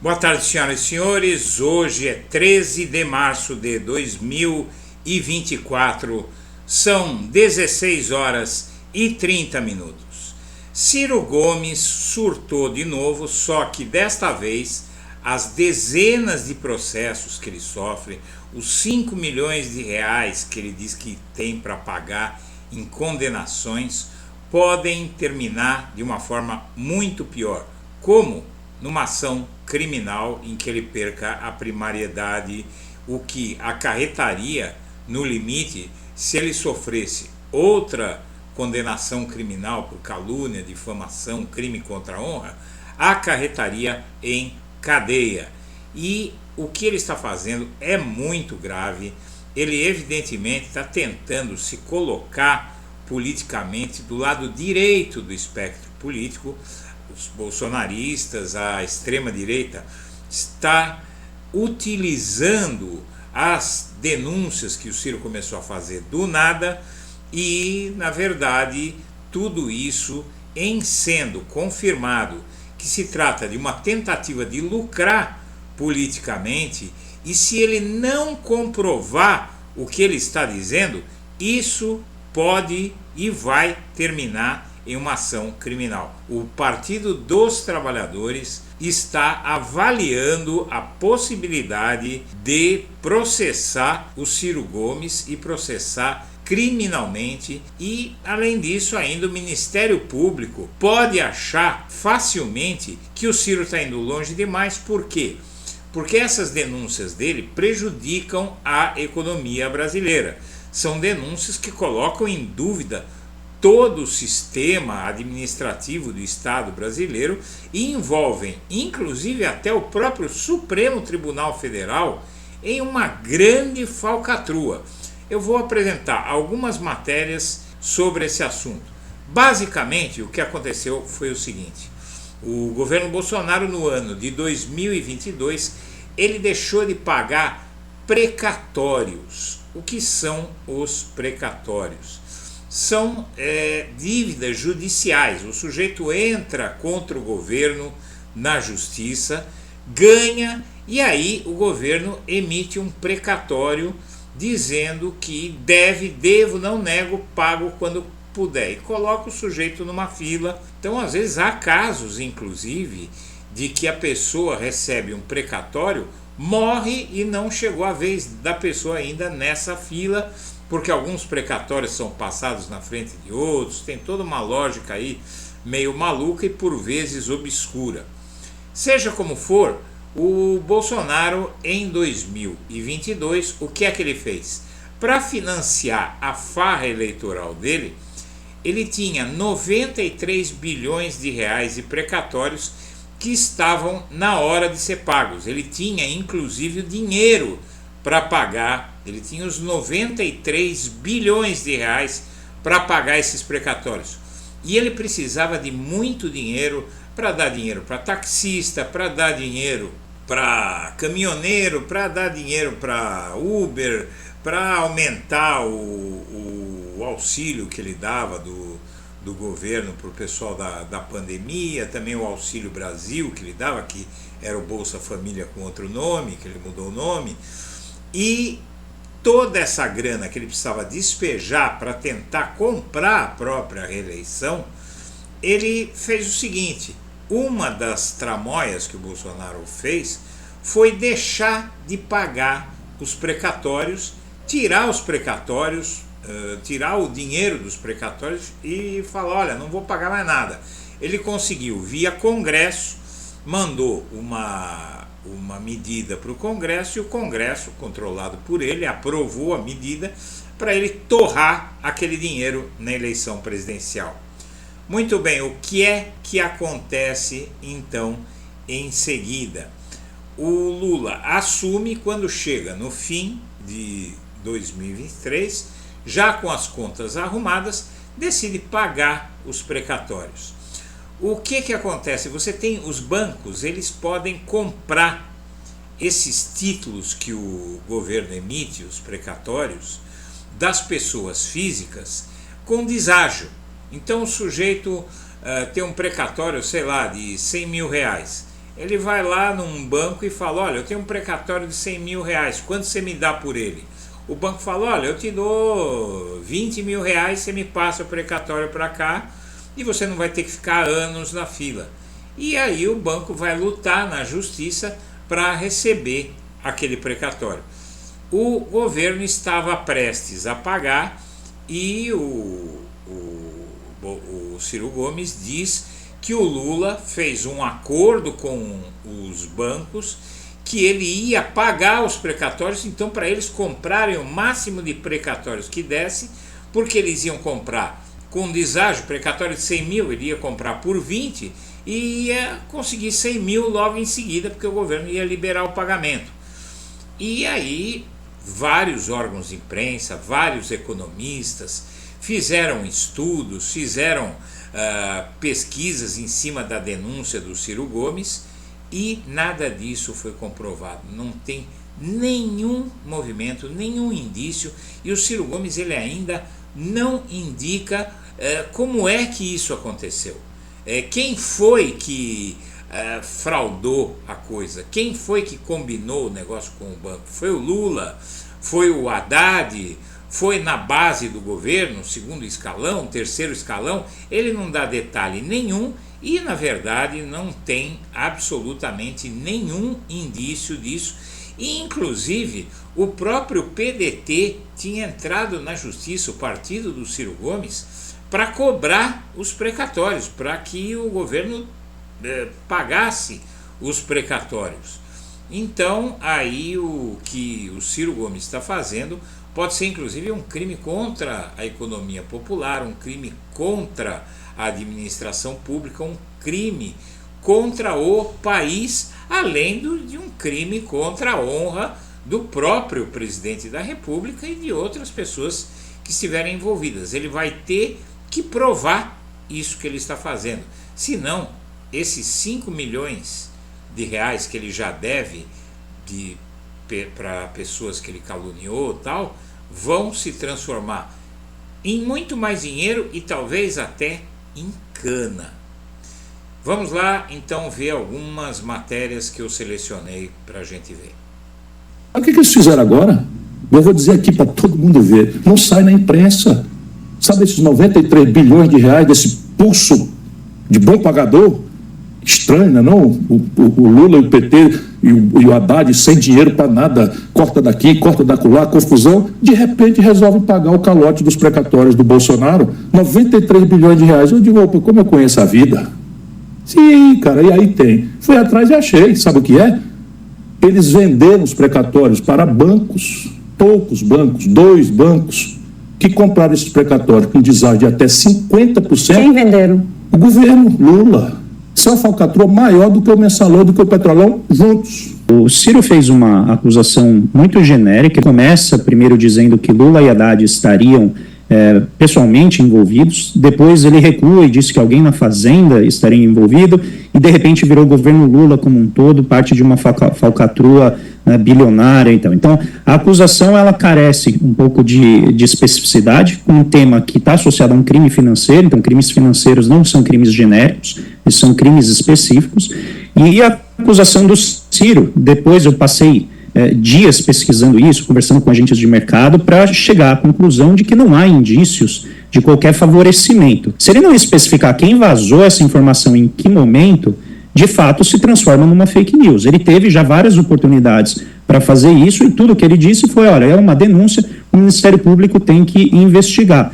Boa tarde, senhoras e senhores. Hoje é 13 de março de 2024. São 16 horas e 30 minutos. Ciro Gomes surtou de novo, só que desta vez as dezenas de processos que ele sofre, os 5 milhões de reais que ele diz que tem para pagar em condenações, podem terminar de uma forma muito pior, como numa ação criminal em que ele perca a primariedade, o que acarretaria, no limite, se ele sofresse outra condenação criminal por calúnia, difamação, crime contra a honra, acarretaria em cadeia. E o que ele está fazendo é muito grave. Ele evidentemente está tentando se colocar politicamente do lado direito do espectro político. Os bolsonaristas, a extrema-direita, está utilizando as denúncias que o Ciro começou a fazer do nada e, na verdade, tudo isso em sendo confirmado que se trata de uma tentativa de lucrar politicamente, e se ele não comprovar o que ele está dizendo, isso pode e vai terminar em uma ação criminal. O Partido dos Trabalhadores está avaliando a possibilidade de processar o Ciro Gomes e processar criminalmente, e além disso ainda o Ministério Público pode achar facilmente que o Ciro está indo longe demais. Por quê? Porque essas denúncias dele prejudicam a economia brasileira. São denúncias que colocam em dúvida todo o sistema administrativo do Estado brasileiro e envolvem inclusive até o próprio Supremo Tribunal Federal em uma grande falcatrua. Eu vou apresentar algumas matérias sobre esse assunto. Basicamente, o que aconteceu foi o seguinte: o governo Bolsonaro, no ano de 2022, ele deixou de pagar precatórios. O que são os precatórios? São dívidas judiciais. O sujeito entra contra o governo na justiça, ganha, e aí o governo emite um precatório dizendo que devo, não nego, pago quando puder, e coloca o sujeito numa fila. Então, às vezes, há casos, inclusive, de que a pessoa recebe um precatório, morre e não chegou a vez da pessoa ainda nessa fila, porque alguns precatórios são passados na frente de outros. Tem toda uma lógica aí meio maluca e por vezes obscura. Seja como for, o Bolsonaro em 2022, o que é que ele fez? Para financiar a farra eleitoral dele, ele tinha 93 bilhões de reais de precatórios que estavam na hora de ser pagos. Ele tinha inclusive o dinheiro para pagar, ele tinha os 93 bilhões de reais para pagar esses precatórios. E ele precisava de muito dinheiro para dar dinheiro para taxista, para dar dinheiro para caminhoneiro, para dar dinheiro para Uber, para aumentar o auxílio que ele dava do governo para o pessoal da pandemia, também o Auxílio Brasil que ele dava, que era o Bolsa Família com outro nome, que ele mudou o nome. E toda essa grana que ele precisava despejar para tentar comprar a própria reeleição, ele fez o seguinte: uma das tramóias que o Bolsonaro fez foi deixar de pagar os precatórios, tirar os precatórios, tirar o dinheiro dos precatórios e falar: olha, não vou pagar mais nada. Ele conseguiu, via Congresso, mandou uma medida para o Congresso, e o Congresso, controlado por ele, aprovou a medida para ele torrar aquele dinheiro na eleição presidencial. Muito bem, o que é que acontece então em seguida? O Lula assume quando chega no fim de 2023, já com as contas arrumadas, decide pagar os precatórios. O que acontece? Você tem os bancos, eles podem comprar esses títulos que o governo emite, os precatórios, das pessoas físicas com deságio. Então o sujeito tem um precatório, sei lá, de 100 mil reais. Ele vai lá num banco e fala: olha, eu tenho um precatório de 100 mil reais, quanto você me dá por ele? O banco fala: olha, eu te dou 20 mil reais, você me passa o precatório para cá e você não vai ter que ficar anos na fila. E aí o banco vai lutar na justiça para receber aquele precatório. O governo estava prestes a pagar e o Ciro Gomes diz que o Lula fez um acordo com os bancos que ele ia pagar os precatórios, então para eles comprarem o máximo de precatórios que desse, porque eles iam comprar com deságio, precatório de 100 mil, ele ia comprar por 20 e ia conseguir 100 mil logo em seguida, porque o governo ia liberar o pagamento. E aí vários órgãos de imprensa, vários economistas fizeram estudos, fizeram pesquisas em cima da denúncia do Ciro Gomes e nada disso foi comprovado. Não tem nenhum movimento, nenhum indício, e o Ciro Gomes ele ainda não indica como é que isso aconteceu. Quem foi que fraudou a coisa? Quem foi que combinou o negócio com o banco? Foi o Lula? Foi o Haddad? Foi na base do governo, segundo escalão, terceiro escalão? Ele não dá detalhe nenhum e, na verdade, não tem absolutamente nenhum indício disso. E, inclusive, o próprio PDT tinha entrado na justiça, o partido do Ciro Gomes, para cobrar os precatórios, para que o governo pagasse os precatórios. Então, aí o que o Ciro Gomes está fazendo pode ser inclusive um crime contra a economia popular, um crime contra a administração pública, um crime contra o país, além de um crime contra a honra do próprio presidente da República e de outras pessoas que estiverem envolvidas. Ele vai ter que provar isso que ele está fazendo. Senão, esses 5 milhões de reais que ele já deve para pessoas que ele caluniou e tal, vão se transformar em muito mais dinheiro e talvez até em cana. Vamos lá então ver algumas matérias que eu selecionei para a gente ver. O que eles fizeram agora? Eu vou dizer aqui para todo mundo ver. Não sai na imprensa. Sabe esses 93 bilhões de reais desse pulso de bom pagador? Estranho, não? O Lula e o PT e o Haddad sem dinheiro para nada, corta daqui, corta dacolá, confusão, de repente resolve pagar o calote dos precatórios do Bolsonaro, 93 bilhões de reais. Eu digo, opa, como eu conheço a vida? Sim, cara, e aí tem. Fui atrás e achei, sabe o que é? Eles venderam os precatórios para bancos, poucos bancos, 2 bancos, que compraram esses precatórios com deságio de até 50%. Quem venderam? O governo Lula. Isso é uma falcatrua maior do que o Mensalão, do que o Petrolão, juntos. O Ciro fez uma acusação muito genérica. Começa primeiro dizendo que Lula e Haddad estariam pessoalmente envolvidos. Depois ele recua e disse que alguém na Fazenda estaria envolvido. E de repente virou o governo Lula como um todo, parte de uma falcatrua bilionária. Então, a acusação ela carece um pouco de especificidade, com um tema que está associado a um crime financeiro. Então, crimes financeiros não são crimes genéricos, eles são crimes específicos. E a acusação do Ciro, depois eu passei dias pesquisando isso, conversando com agentes de mercado, para chegar à conclusão de que não há indícios de qualquer favorecimento. Se ele não especificar quem vazou essa informação em que momento, de fato se transforma numa fake news. Ele teve já várias oportunidades para fazer isso e tudo que ele disse foi, olha, é uma denúncia, o Ministério Público tem que investigar.